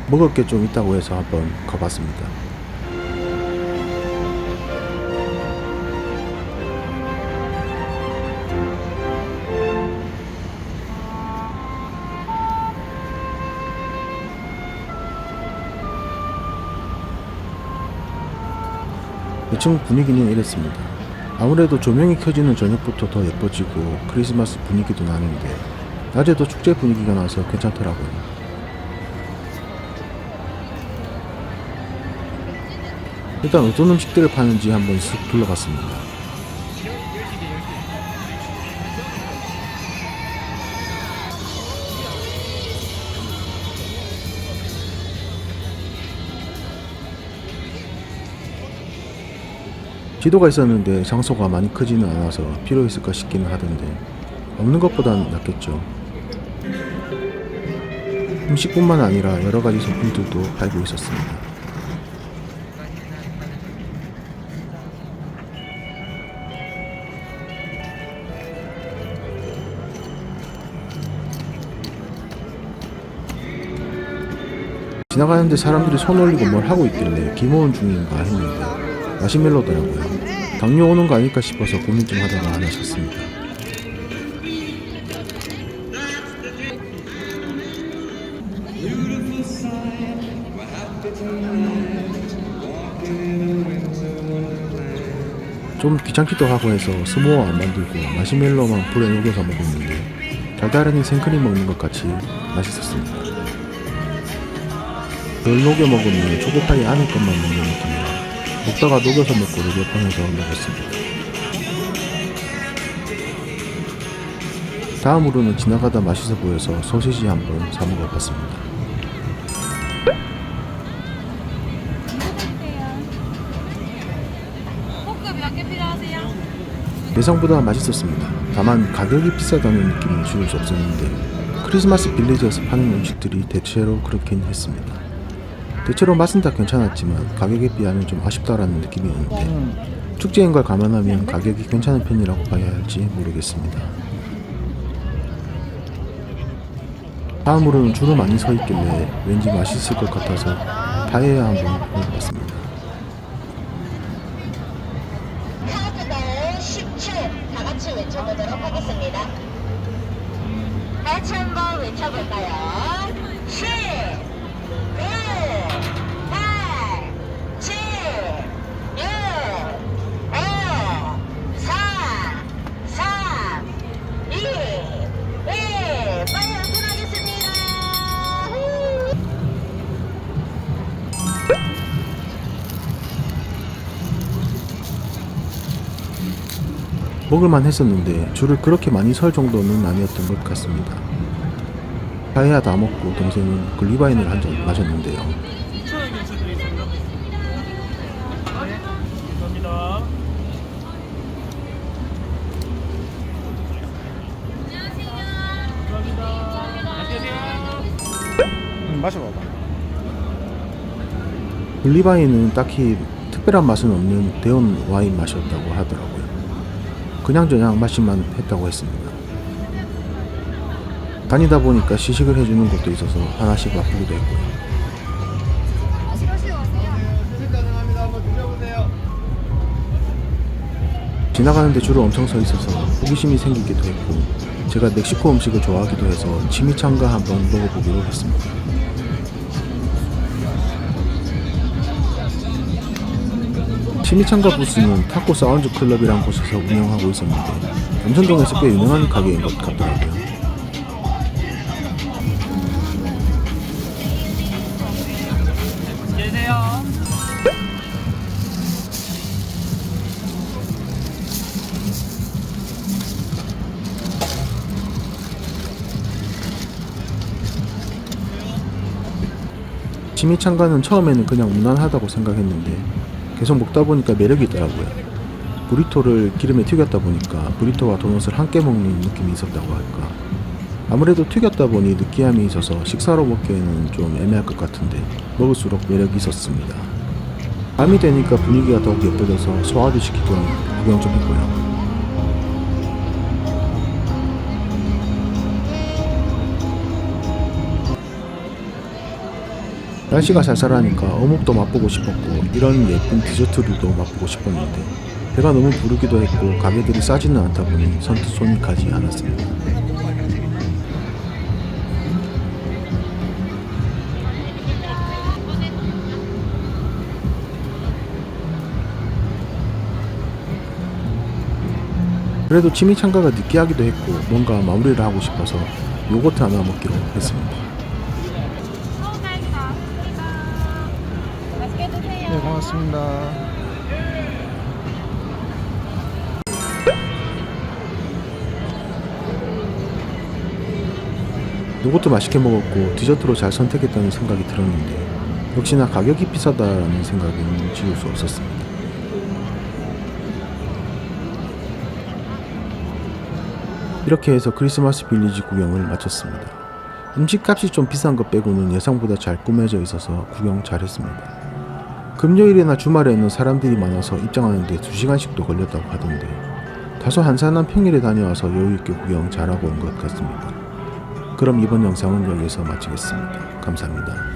먹을 게 좀 있다고 해서 한번 가봤습니다. 대충 분위기는 이랬습니다. 아무래도 조명이 켜지는 저녁부터 더 예뻐지고 크리스마스 분위기도 나는데 낮에도 축제 분위기가 나서 괜찮더라고요. 일단 어떤 음식들을 파는지 한번 쓱 둘러봤습니다. 지도가 있었는데 장소가 많이 크지는 않아서 필요했을까 싶기는 하던데 없는 것보단 낫겠죠. 음식뿐만 아니라 여러가지 소품들도 팔고 있었습니다. 지나가는데 사람들이 손 올리고 뭘 하고 있길래 기모음 중인가 했는데 마시멜로더라고요. 당뇨 오는 거 아닐까 싶어서 고민 좀 하다가 하나 샀습니다. 좀 귀찮기도 하고 해서 스모어 안 만들고 마시멜로만 불에 녹여서 먹었는데 달달하니 생크림 먹는 것 같이 맛있었습니다. 덜 녹여 먹으면 초코파이 안에 것만 먹는 느낌이라 먹다가 녹여서 먹고를 몇 번 해서 먹었습니다. 다음으로는 지나가다 맛있어 보여서 소시지 한번 사 먹어봤습니다. 예상보다 맛있었습니다. 다만 가격이 비싸다는 느낌은 줄 수 없었는데 크리스마스 빌리지에서 파는 음식들이 대체로 그렇긴 했습니다. 대체로 맛은 다 괜찮았지만 가격에 비하면 좀 아쉽다라는 느낌이었는데 축제인 걸 감안하면 가격이 괜찮은 편이라고 봐야 할지 모르겠습니다. 다음으로는 줄을 많이 서 있길래 왠지 맛있을 것 같아서 파에야 한번 먹어봤습니다. 카운트다운 10초 다 같이 외쳐보도록 하겠습니다. 같이 한번 외쳐볼까요? 10, 9, 8, 7, 6, 5, 4, 3, 2, 1. 빨리 오픈하겠습니다. 먹을만 했었는데 줄을 그렇게 많이 설 정도는 아니었던 것 같습니다. 파에야 다 먹고 동생은 글리바인을 한 잔 마셨는데요. 마셔봐봐. 글리바인은 딱히 특별한 맛은 없는 데운 와인 맛이었다고 하더라고요. 그냥저냥 마시만 했다고 했습니다. 다니다 보니까 시식을 해주는 곳도 있어서 하나씩 맛보기도 했고요. 지나가는데 줄을 엄청 서 있어서 호기심이 생기기도 했고 제가 멕시코 음식을 좋아하기도 해서 치미창가 한번 먹어보기로 했습니다. 치미창가 부스는 타코 사운드 클럽이란 곳에서 운영하고 있었는데 남천동에서 꽤 유명한 가게인 것 같더라고요. 치미창가는 처음에는 그냥 무난하다고 생각했는데 계속 먹다 보니까 매력이 있더라고요. 브리토를 기름에 튀겼다 보니까 브리토와 도넛을 함께 먹는 느낌이 있었다고 할까. 아무래도 튀겼다 보니 느끼함이 있어서 식사로 먹기에는 좀 애매할 것 같은데 먹을수록 매력이 있었습니다. 밤이 되니까 분위기가 더욱 예뻐져서 소화도 시키던 구경 좀 했고요. 날씨가 쌀쌀하니까 어묵도 맛보고 싶었고 이런 예쁜 디저트류도 맛보고 싶었는데 배가 너무 부르기도 했고 가게들이 싸지는 않다 보니 선뜻 손이 가지 않았습니다. 그래도 취미참가가 느끼하기도 했고 뭔가 마무리를 하고 싶어서 요거트 하나 먹기로 했습니다. 맛있게 드세요. 네, 고맙습니다. 요거트 맛있게 먹었고 디저트로 잘 선택했다는 생각이 들었는데 역시나 가격이 비싸다라는 생각은 지울 수 없었습니다. 이렇게 해서 크리스마스 빌리지 구경을 마쳤습니다. 음식값이 좀 비싼 것 빼고는 예상보다 잘 꾸며져 있어서 구경 잘했습니다. 금요일이나 주말에는 사람들이 많아서 입장하는데 2시간씩도 걸렸다고 하던데 다소 한산한 평일에 다녀와서 여유있게 구경 잘하고 온 것 같습니다. 그럼 이번 영상은 여기서 마치겠습니다. 감사합니다.